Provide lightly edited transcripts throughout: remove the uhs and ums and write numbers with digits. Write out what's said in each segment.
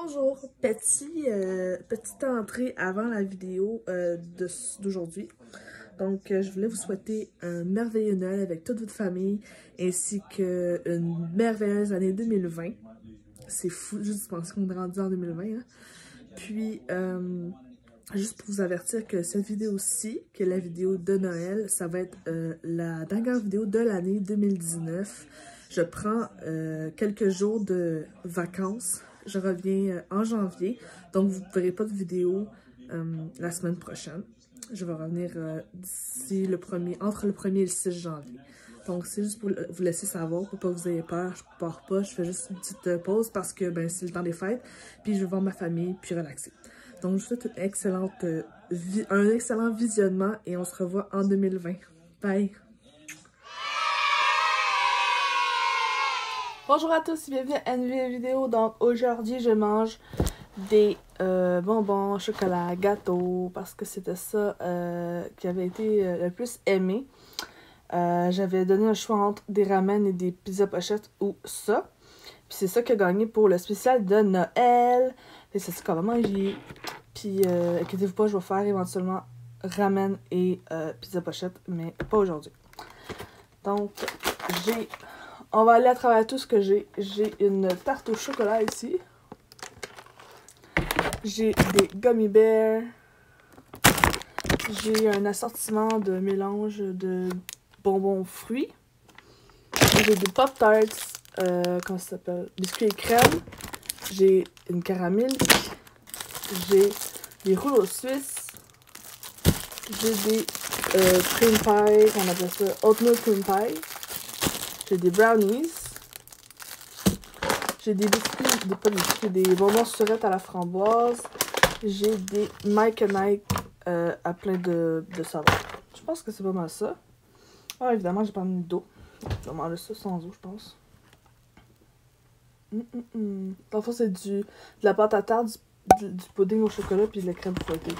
Bonjour, petite entrée avant la vidéo d'aujourd'hui. Donc, je voulais vous souhaiter un merveilleux Noël avec toute votre famille, ainsi qu'une merveilleuse année 2020. C'est fou, juste de penser qu'on est rendu en 2020. Hein? Puis, juste pour vous avertir que cette vidéo-ci, qui est la vidéo de Noël, ça va être la dernière vidéo de l'année 2019. Je prends quelques jours de vacances. Je reviens en janvier, donc vous ne verrez pas de vidéo la semaine prochaine. Je vais revenir d'ici entre le 1er et le 6 janvier. Donc c'est juste pour vous laisser savoir, pour pas que vous ayez peur. Je pars pas, je fais juste une petite pause parce que c'est le temps des fêtes. Puis je vais voir ma famille, puis relaxer. Donc je vous souhaite un excellent visionnement et on se revoit en 2020. Bye! Bonjour à tous, bienvenue à une nouvelle vidéo. Donc aujourd'hui je mange des bonbons, chocolat, gâteaux, parce que c'était ça qui avait été le plus aimé. J'avais donné un choix entre des ramen et des pizzas pochettes ou ça. Puis c'est ça qui a gagné pour le spécial de Noël. Et c'est ce qu'on va manger. Puis inquiétez-vous pas, je vais faire éventuellement ramen et pizza pochette, mais pas aujourd'hui. Donc on va aller à travers tout ce que j'ai. J'ai une tarte au chocolat ici. J'ai des gummy bears. J'ai un assortiment de mélange de bonbons fruits. J'ai des Pop-Tarts, comment ça s'appelle? Biscuits et crème. J'ai une caramel. J'ai des rouleaux suisses. J'ai des cream pie, on appelle ça oatmeal cream pie. J'ai des brownies. J'ai des biscuits, des bonbons surettes à la framboise. J'ai des Mike and Ike à plein de saveurs. Je pense que c'est pas mal ça. Ah, évidemment, j'ai pas mis d'eau. Je vais manger ça sans eau, je pense. Dans le fond, c'est de la pâte à tarte, du pudding au chocolat puis de la crème fouettée.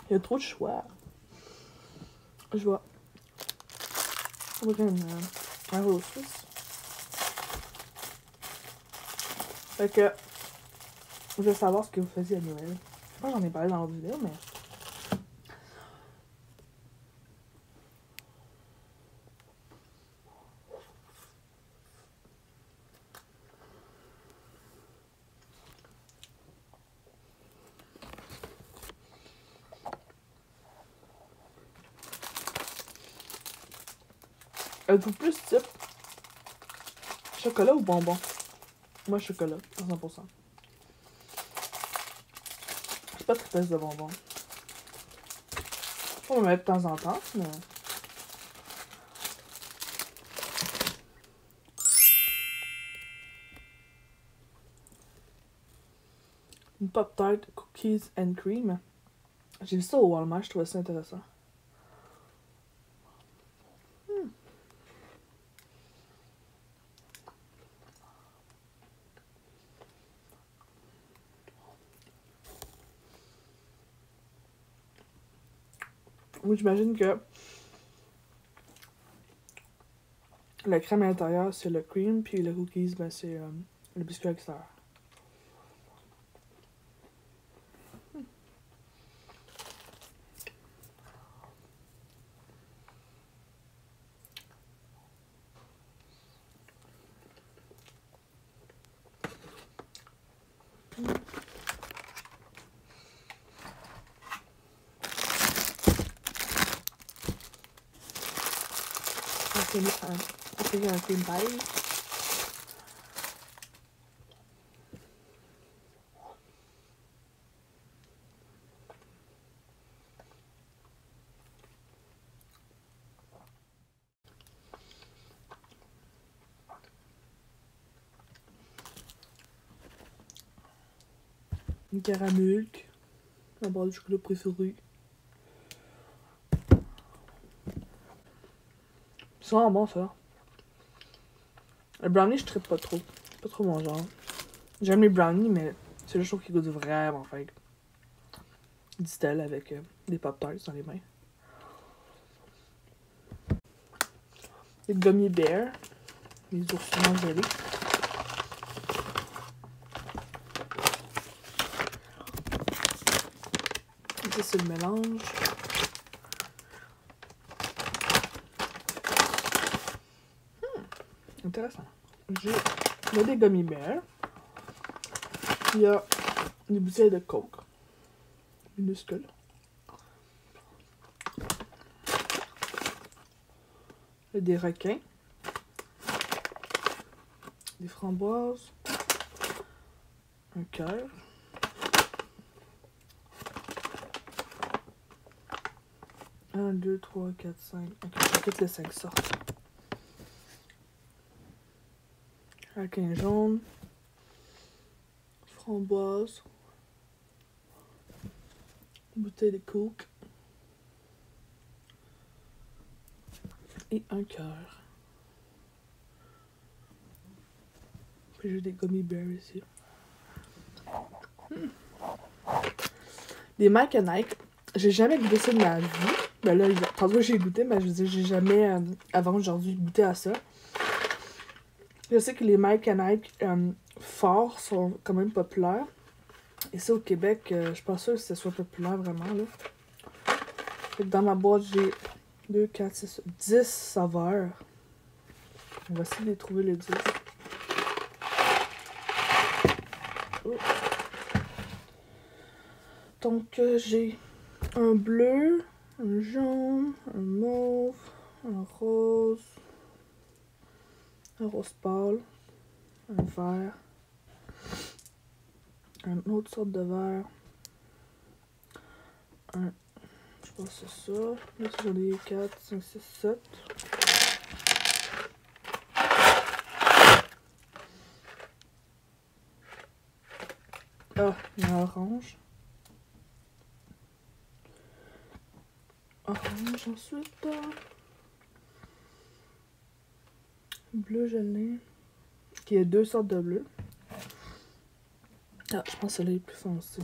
Il y a trop de choix. Je vois. On va un rouleau suisse. Fait que je veux savoir ce que vous faisiez à Noël. Je sais pas, j'en ai parlé dans l'autre vidéo, mais. Êtes-vous plus type chocolat ou bonbon? Moi, chocolat, à 100%. Je suis pas très de bonbons. On va mettre de temps en temps, mais. Une Pop-Tart Cookies and Cream. J'ai vu ça au Walmart, je trouvais ça intéressant. Oui, j'imagine que la crème à l'intérieur, c'est le cream, puis le cookies, c'est le biscuit à l'extérieur. C'est essayer un cream pie. Une caramel, la barre de chocolat préférée. C'est vraiment bon ça. Le brownie, je trippe pas trop. C'est pas trop mon genre. J'aime les brownies, mais c'est le chose qui goûte vraiment fake. Dit-elle avec des pop-tarts dans les mains. Les gummy bears. Les oursons gelés. Ça, c'est le mélange. Intéressant. Il y a des gummy bears. Il y a des bouteilles de coke. Minuscules. Il y a des requins. Des framboises. Un cœur. Un, deux, trois, quatre, cinq. Ok, j'ai toutes les 5 sortes. Requin jaune. Framboise. Bouteille de coke. Et un cœur. Puis j'ai des gummy bears ici. Des Mike and Ike. J'ai jamais goûté ça de ma vie. Ben là, tantôt j'ai goûté, mais je veux dire, j'ai jamais, avant aujourd'hui, goûté à ça. Je sais que les Mike and Ike forts sont quand même populaires. Ici au Québec, je suis pas sûre que ce soit populaire vraiment, là. Fait que dans ma boîte, j'ai 2, 4, 6, 10 saveurs. On va essayer de les trouver les 10. Oh. Donc, j'ai un bleu, un jaune, un mauve, un rose pâle, un vert, une autre sorte de vert, je pense que c'est ça. Là, j'en ai 4, 5, 6, 7. Ah, il y a orange. Orange ensuite. Bleu gelé. Il y a 2 sortes de bleu. Ah, je pense que celui-là est plus foncé.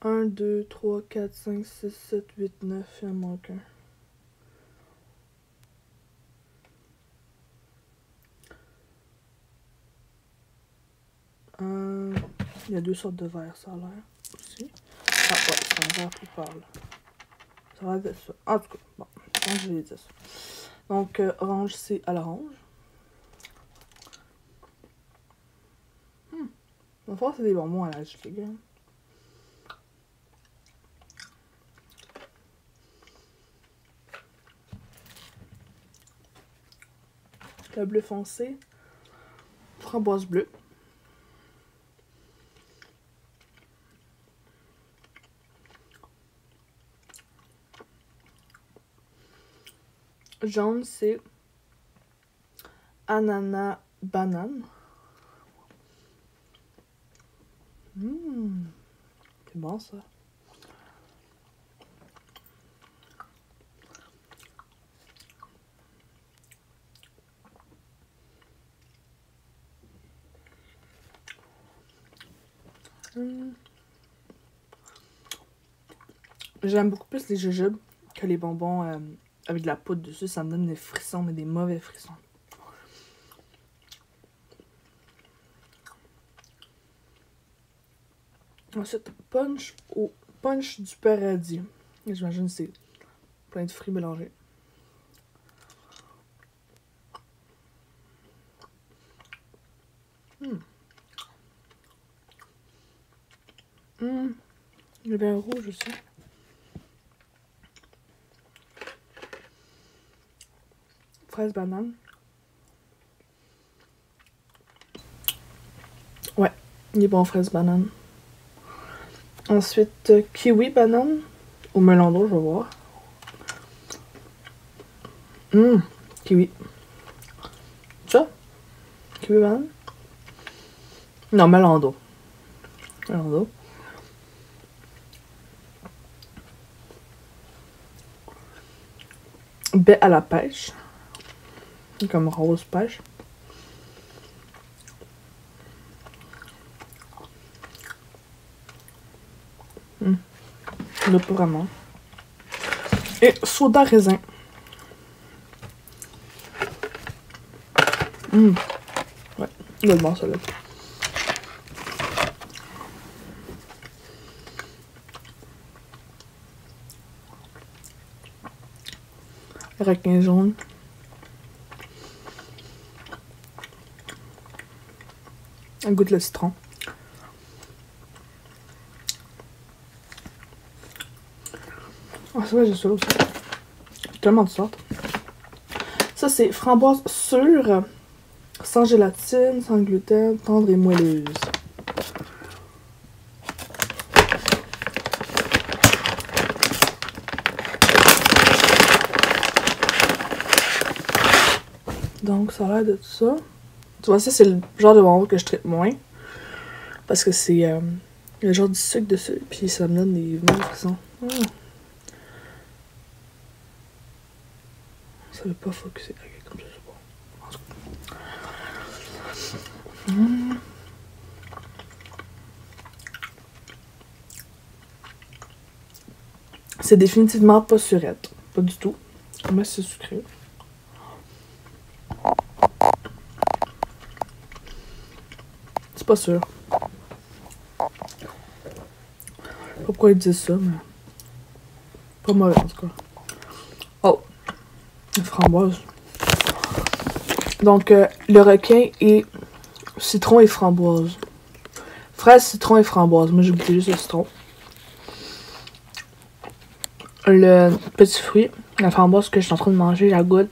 1, 2, 3, 4, 5, 6, 7, 8, 9. Il en manque un. Il y a 2 sortes de verre, ça a l'air aussi. Ah ouais, c'est un vert plus pâle. Ça va être ça. En tout cas, bon, je pense que je vais dire ça. Donc, orange, c'est à l'orange. En fait, c'est des bonbons à l'âge, les gars. Le bleu foncé. Framboise bleue. Jaune, c'est ananas banane. C'est bon ça. J'aime beaucoup plus les jujubes que les bonbons avec de la poudre dessus. Ça me donne des frissons, mais des mauvais frissons. Ensuite, punch du paradis. J'imagine que c'est plein de fruits mélangés. Il y avait un rouge aussi. Fraise banane. Ouais, il est bon fraise banane. Ensuite, kiwi banane. Ou melon d'eau, je vais voir. Kiwi. Ça? Kiwi banane? Non, melon d'eau. Melon d'eau. Baie à la pêche. Comme rose pêche. Là, pas vraiment. Et soda raisin. Ouais, il est bon, ça là. Requin jaune. Un goût de le citron. Ah, c'est vrai, j'ai ça aussi. Tellement de sortes. Ça, c'est framboise sûre, sans gélatine, sans gluten, tendre et moelleuse. Donc, ça a l'air de ça. Tu vois, ça, c'est le genre de bonbon que je traite moins. Parce que c'est le genre du sucre dessus. Puis ça me donne des verres qui sont... Ça veut pas focuser. Ok, comme ça, c'est bon. C'est définitivement pas surette. Pas du tout. Mais c'est sucré. C'est pas sûr. Je sais pas pourquoi ils disent ça, mais... Pas mauvais, en tout cas. Oh! Une framboise. Donc, le requin est citron et framboise. Fraise, citron et framboise. Moi, j'ai goûté juste le citron. Le petit fruit, la framboise que je suis en train de manger, la goûte.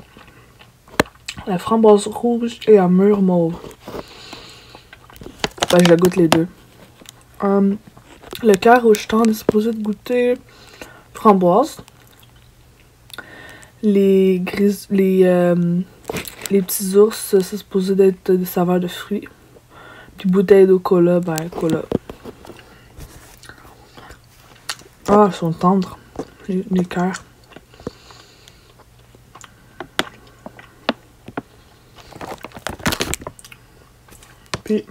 La framboise rouge et la mûre mauve. Ben, je la goûte les deux. Le cœur au jeton est supposé de goûter framboise. Les petits ours, c'est supposé d'être des saveurs de fruits. Puis bouteille d'eau cola, ben cola. Ah, ils sont tendres, les cœurs. Puis,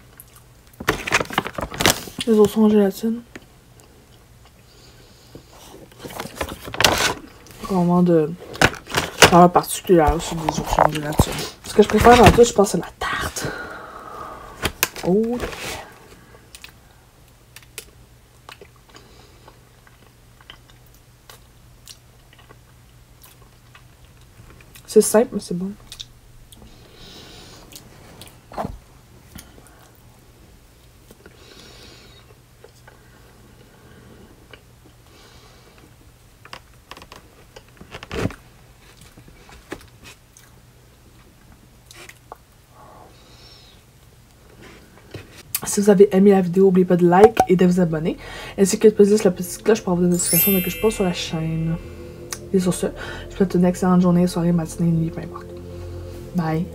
les autres sont en gélatine. Vraiment de saveur particulière aussi des autres en gélatine. Ce que je préfère dans tout, je pense, c'est la tarte. Oh! C'est simple, mais c'est bon. Si vous avez aimé la vidéo, n'oubliez pas de like et de vous abonner. Ainsi que de peser sur la petite cloche pour avoir des notifications dès que je poste sur la chaîne. Et sur ce, je vous souhaite une excellente journée, soirée, matinée, nuit, peu importe. Bye!